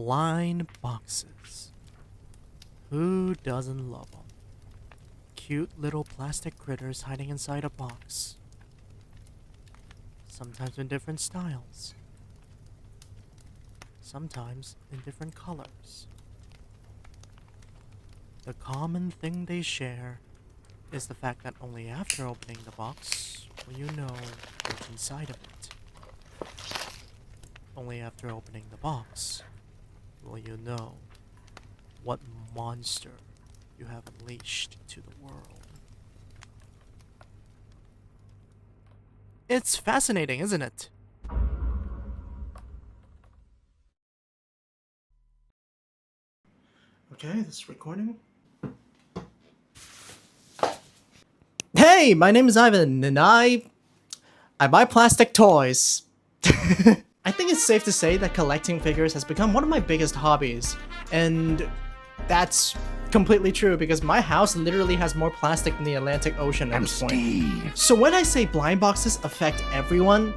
Blind boxes. Who doesn't love them? Cute little plastic critters hiding inside a box. Sometimes in different styles. Sometimes in different colors. The common thing they share is the fact that only after opening the box will you know what's inside of it. Only after opening the box will you know what monster you have unleashed to the world. It's fascinating, isn't it? Okay, this is recording. Hey, my name is Ivan, and I buy plastic toys. I think it's safe to say that collecting figures has become one of my biggest hobbies, and that's completely true because my house literally has more plastic than the Atlantic Ocean at this point. So when I say blind boxes affect everyone,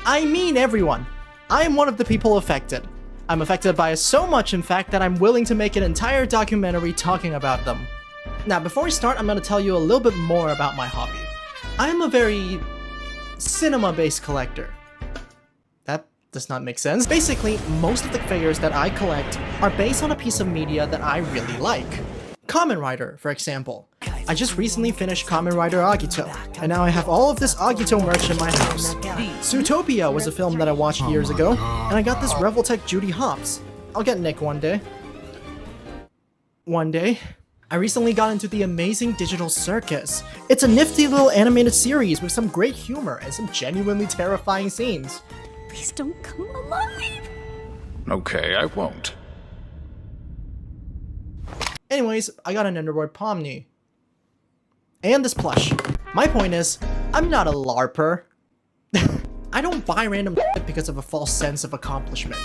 I mean everyone. I am one of the people affected. I'm affected by it so much, in fact, that I'm willing to make an entire documentary talking about them. Now, before we start, I'm going to tell you a little bit more about my hobby. I am a very cinema-based collector. That does not make sense. Basically, most of the figures that I collect are based on a piece of media that I really like. Kamen Rider, for example. I just recently finished Kamen Rider Agito, and now I have all of this Agito merch in my house. Zootopia was a film that I watched years ago, and I got this Revoltech Judy Hopps. I'll get Nick one day. One day. I recently got into the amazing digital Circus. It's a nifty little animated series with some great humor and some genuinely terrifying scenes. Please don't come alive! Okay, I won't. Anyways, I got an Underworld Pomni. And this plush. My point is, I'm not a LARPer. I don't buy random shit because of a false sense of accomplishment.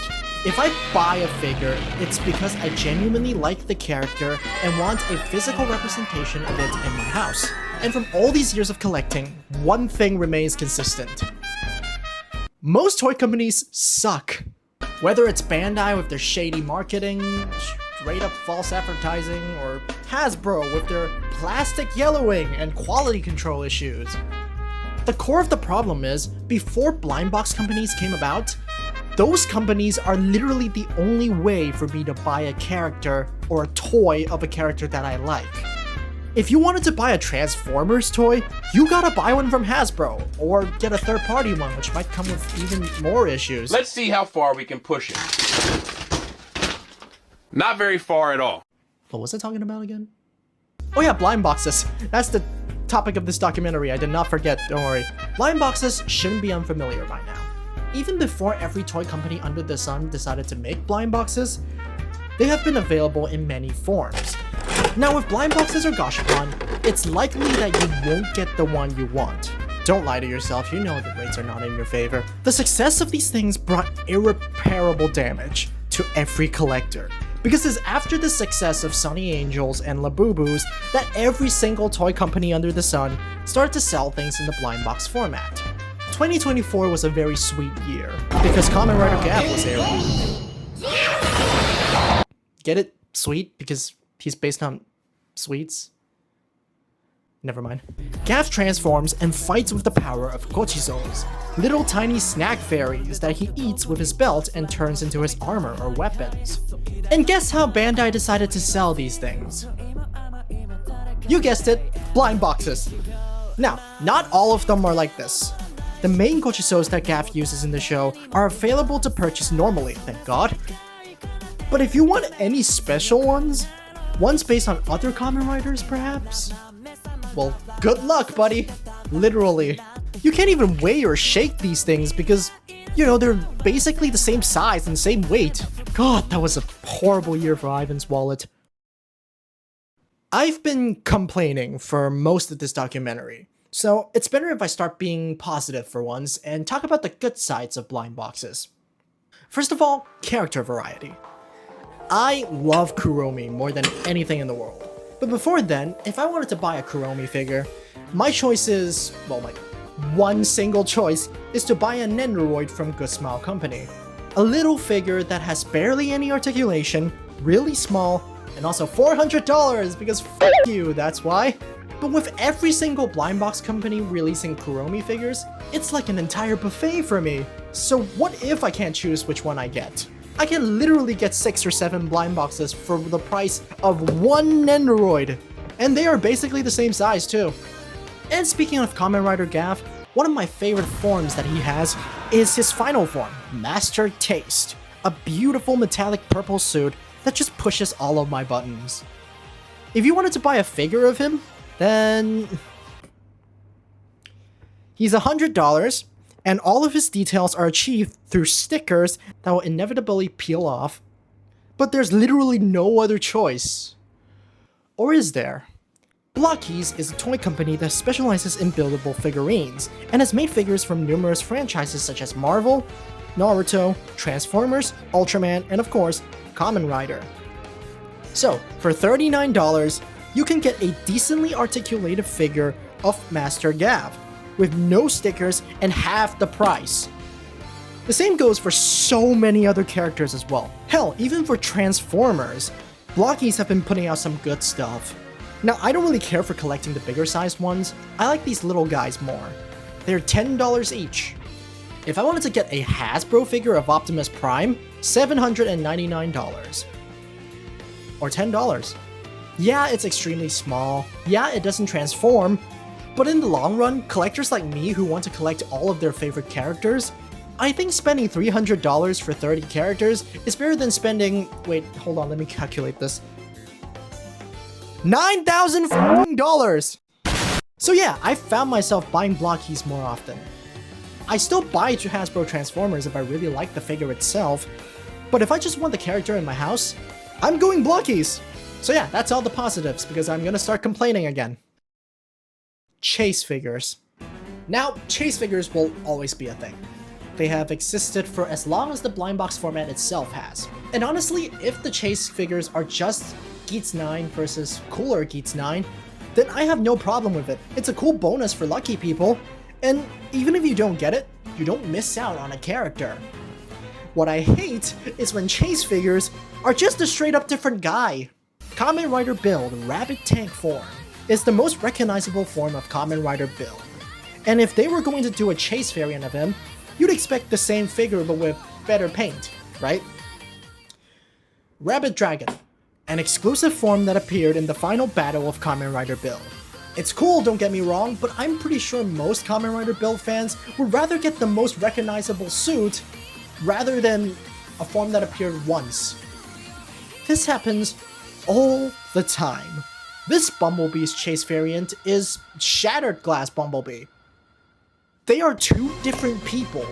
If I buy a figure, it's because I genuinely like the character and want a physical representation of it in my house. And from all these years of collecting, one thing remains consistent. Most toy companies suck. Whether it's Bandai with their shady marketing, straight up false advertising, or Hasbro with their plastic yellowing and quality control issues. The core of the problem is, before blind box companies came about, those companies are literally the only way for me to buy a character or a toy of a character that I like. If you wanted to buy a Transformers toy, you gotta buy one from Hasbro, or get a third-party one, which might come with even more issues. Let's see how far we can push it. Not very far at all. What was I talking about again? Oh yeah, blind boxes. That's the topic of this documentary, I did not forget, don't worry. Blind boxes shouldn't be unfamiliar by now. Even before every toy company under the sun decided to make blind boxes, they have been available in many forms. Now with blind boxes or gashapon, it's likely that you won't get the one you want. Don't lie to yourself, you know the rates are not in your favor. The success of these things brought irreparable damage to every collector. Because it's after the success of Sunny Angels and Labubus that every single toy company under the sun started to sell things in the blind box format. 2024 was a very sweet year, because Kamen Rider Gavv was airing. Get it? Sweet? Because he's based on sweets? Never mind. Gavv transforms and fights with the power of kochizos, little tiny snack fairies that he eats with his belt and turns into his armor or weapons. And guess how Bandai decided to sell these things? You guessed it, blind boxes. Now, not all of them are like this. The main kochizos that Gavv uses in the show are available to purchase normally, thank God. But if you want any special ones based on other Kamen Riders perhaps? Well, good luck, buddy. Literally. You can't even weigh or shake these things because, you know, they're basically the same size and same weight. God, that was a horrible year for Ivan's wallet. I've been complaining for most of this documentary, so it's better if I start being positive for once and talk about the good sides of blind boxes. First of all, character variety. I love Kuromi more than anything in the world. But before then, if I wanted to buy a Kuromi figure, my choice is, well, my one single choice is to buy a Nendoroid from Good Smile Company. A little figure that has barely any articulation, really small, and also $400 because f you, that's why. But with every single blind box company releasing Kuromi figures, it's like an entire buffet for me. So what if I can't choose which one I get? I can literally get 6 or 7 blind boxes for the price of one Nendoroid. And they are basically the same size too. And speaking of Kamen Rider Gavv, one of my favorite forms that he has is his final form, Master Taste. A beautiful metallic purple suit that just pushes all of my buttons. If you wanted to buy a figure of him, then he's $100, and all of his details are achieved through stickers that will inevitably peel off. But there's literally no other choice. Or is there? BLINDBOXES is a toy company that specializes in buildable figurines, and has made figures from numerous franchises such as Marvel, Naruto, Transformers, Ultraman, and of course, Kamen Rider. So, for $39, you can get a decently articulated figure of Master Gavv, with no stickers and half the price. The same goes for so many other characters as well. Hell, even for Transformers, BLINDBOXES have been putting out some good stuff. Now, I don't really care for collecting the bigger sized ones, I like these little guys more. They're $10 each. If I wanted to get a Hasbro figure of Optimus Prime, $799. Or $10. Yeah, it's extremely small, yeah, it doesn't transform, but in the long run, collectors like me who want to collect all of their favorite characters, I think spending $300 for 30 characters is better than spending, wait, hold on, let me calculate this. $9,000. So yeah, I found myself buying BLINDBOXES more often. I still buy Hasbro Transformers if I really like the figure itself, but if I just want the character in my house, I'm going BLINDBOXES. So yeah, that's all the positives, because I'm gonna start complaining again. Chase figures. Now, chase figures will always be a thing. They have existed for as long as the blind box format itself has. And honestly, if the chase figures are just Geats 9 versus cooler Geats 9, then I have no problem with it. It's a cool bonus for lucky people, and even if you don't get it, you don't miss out on a character. What I hate is when chase figures are just a straight up different guy. Kamen Rider Build Rabbit Tank form is the most recognizable form of Kamen Rider Build. And if they were going to do a chase variant of him, you'd expect the same figure but with better paint, right? Rabbit Dragon, an exclusive form that appeared in the final battle of Kamen Rider Build. It's cool, don't get me wrong, but I'm pretty sure most Kamen Rider Build fans would rather get the most recognizable suit rather than a form that appeared once. This happens all the time. This Bumblebee's chase variant is Shattered Glass Bumblebee. They are two different people.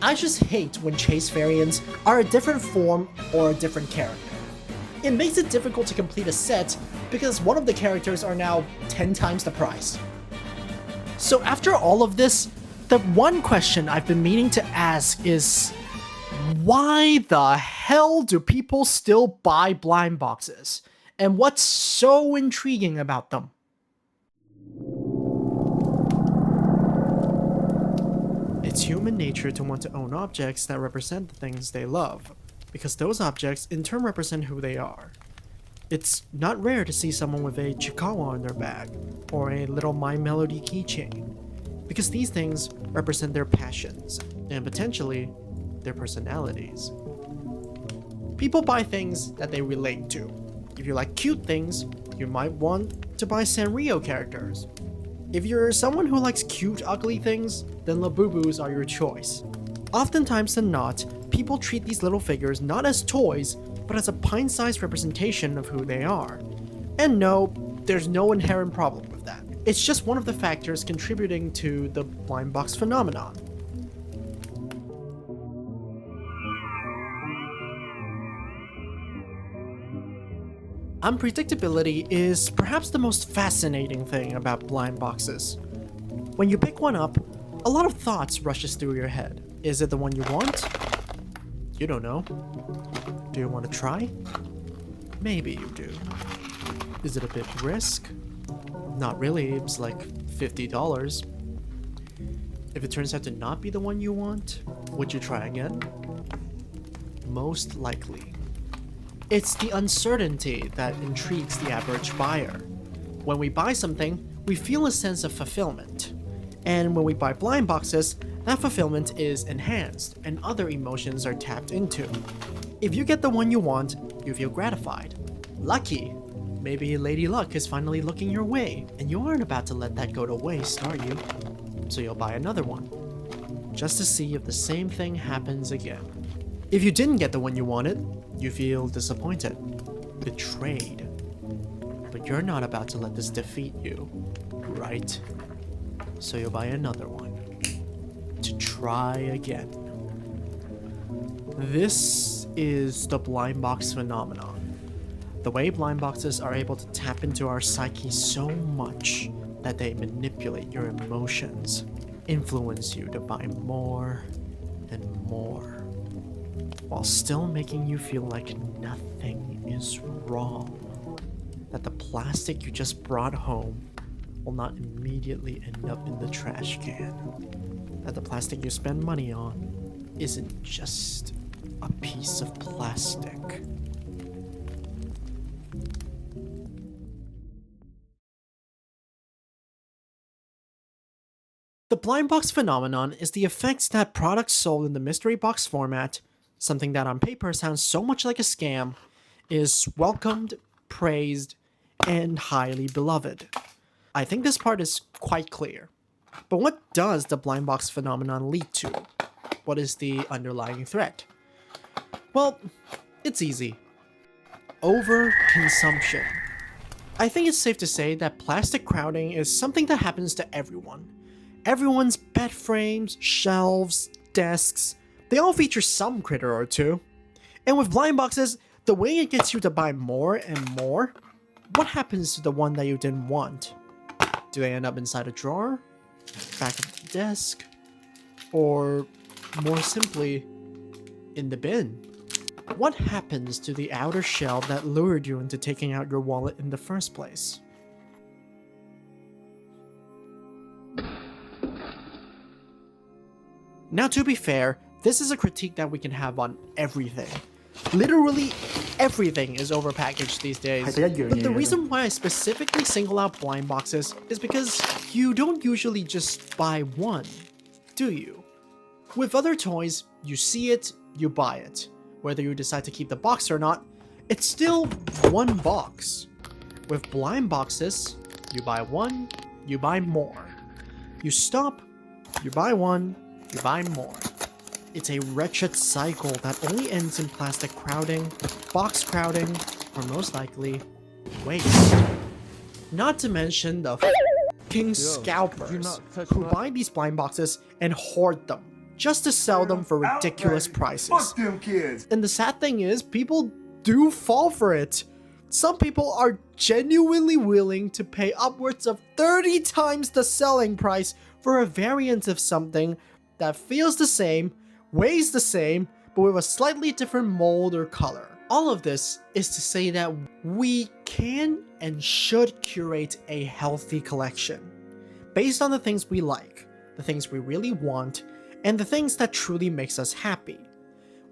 I just hate when chase variants are a different form or a different character. It makes it difficult to complete a set because one of the characters are now 10 times the price. So after all of this, the one question I've been meaning to ask is, why the hell do people still buy blind boxes? And what's so intriguing about them? It's human nature to want to own objects that represent the things they love, because those objects in turn represent who they are. It's not rare to see someone with a Chikawa in their bag, or a little My Melody keychain, because these things represent their passions, and potentially, their personalities. People buy things that they relate to. If you like cute things, you might want to buy Sanrio characters. If you're someone who likes cute, ugly things, then Labubus are your choice. Oftentimes than not, people treat these little figures not as toys, but as a pint-sized representation of who they are. And no, there's no inherent problem with that. It's just one of the factors contributing to the blind box phenomenon. Unpredictability is perhaps the most fascinating thing about blind boxes. When you pick one up, a lot of thoughts rushes through your head. Is it the one you want? You don't know. Do you want to try? Maybe you do. Is it a big risk? Not really, it's like $50. If it turns out to not be the one you want, would you try again? most likely. It's the uncertainty that intrigues the average buyer. When we buy something, we feel a sense of fulfillment. And when we buy blind boxes, that fulfillment is enhanced and other emotions are tapped into. If you get the one you want, you feel gratified. Lucky. Maybe Lady Luck is finally looking your way, and you aren't about to let that go to waste, are you? So you'll buy another one, just to see if the same thing happens again. If you didn't get the one you wanted, you feel disappointed, betrayed. But you're not about to let this defeat you, right? So you'll buy another one, to try again. This is the blind box phenomenon. The way blind boxes are able to tap into our psyche so much that they manipulate your emotions, influence you to buy more and more, while still making you feel like nothing is wrong. That the plastic you just brought home will not immediately end up in the trash can. That the plastic you spend money on isn't just a piece of plastic. The blind box phenomenon is the effect that products sold in the mystery box format, something that on paper sounds so much like a scam, is welcomed, praised, and highly beloved. I think this part is quite clear. But what does the blind box phenomenon lead to? What is the underlying threat? Well, it's easy. Overconsumption. I think it's safe to say that plastic crowding is something that happens to everyone. Everyone's bed frames, shelves, desks, they all feature some critter or two. And with blind boxes, the way it gets you to buy more and more, what happens to the one that you didn't want? Do they end up inside a drawer? Back of the desk? Or, more simply, in the bin? What happens to the outer shell that lured you into taking out your wallet in the first place? Now, to be fair, this is a critique that we can have on everything. Literally everything is overpackaged these days. But the reason why I specifically single out blind boxes is because you don't usually just buy one, do you? With other toys, you see it, you buy it. Whether you decide to keep the box or not, it's still one box. With blind boxes, you buy one, you buy more. You stop, you buy one, you buy more. It's a wretched cycle that only ends in plastic crowding, box crowding, or most likely, waste. Not to mention the f***ing scalpers who buy these blind boxes and hoard them, just to sell them for ridiculous prices. Fuck them kids. And the sad thing is, people do fall for it. Some people are genuinely willing to pay upwards of 30 times the selling price for a variant of something that feels the same, weighs the same, but with a slightly different mold or color. All of this is to say that we can and should curate a healthy collection based on the things we like, the things we really want, and the things that truly makes us happy.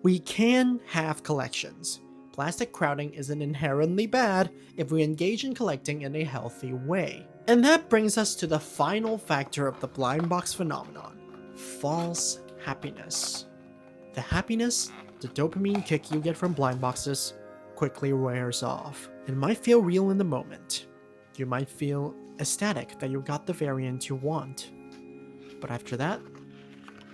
We can have collections. Plastic crowding isn't inherently bad if we engage in collecting in a healthy way. And that brings us to the final factor of the blind box phenomenon: false happiness. The happiness, the dopamine kick you get from blind boxes, quickly wears off. It might feel real in the moment. You might feel ecstatic that you got the variant you want. But after that,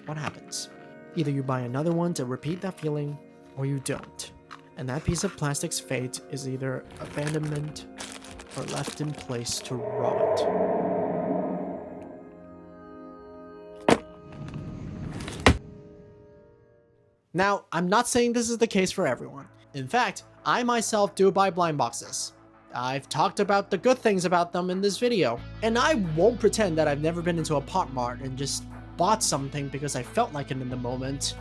what happens? Either you buy another one to repeat that feeling, or you don't. And that piece of plastic's fate is either abandonment or left in place to rot. Now, I'm not saying this is the case for everyone. In fact, I myself do buy blind boxes. I've talked about the good things about them in this video, and I won't pretend that I've never been into a Pop Mart and just bought something because I felt like it in the moment,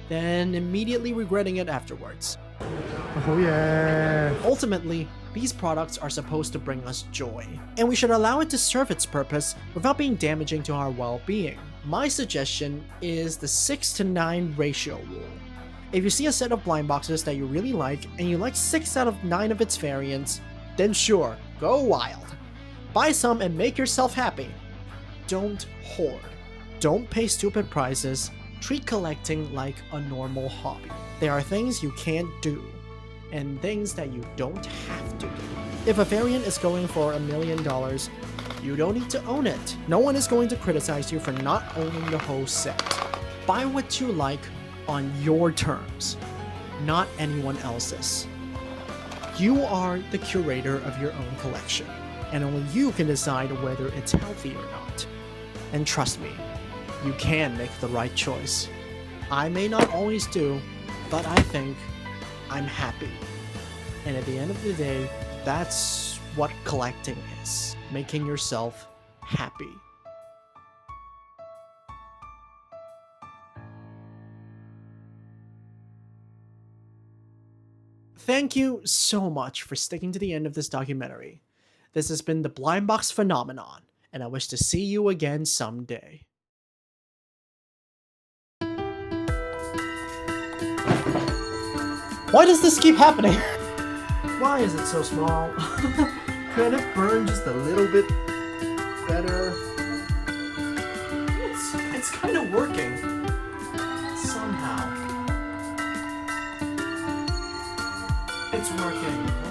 then immediately regretting it afterwards. Oh yeah. Ultimately, these products are supposed to bring us joy, and we should allow it to serve its purpose without being damaging to our well-being. My suggestion is the 6:9 ratio rule. If you see a set of blind boxes that you really like and you like 6 out of 9 of its variants, then sure, go wild. Buy some and make yourself happy. Don't hoard. Don't pay stupid prices. Treat collecting like a normal hobby. There are things you can't do, and things that you don't have to do. If a variant is going for $1 million, you don't need to own it. No one is going to criticize you for not owning the whole set. Buy what you like on your terms, not anyone else's. You are the curator of your own collection, and only you can decide whether it's healthy or not. And trust me, you can make the right choice. I may not always do, but I think I'm happy. And at the end of the day, that's what collecting is. Making yourself happy. Thank you so much for sticking to the end of this documentary. This has been the BLINDBOX Phenomenon, and I wish to see you again someday. Why does this keep happening? Why is it so small? Could it burn just a little bit better? It's kind of working. Somehow. It's working.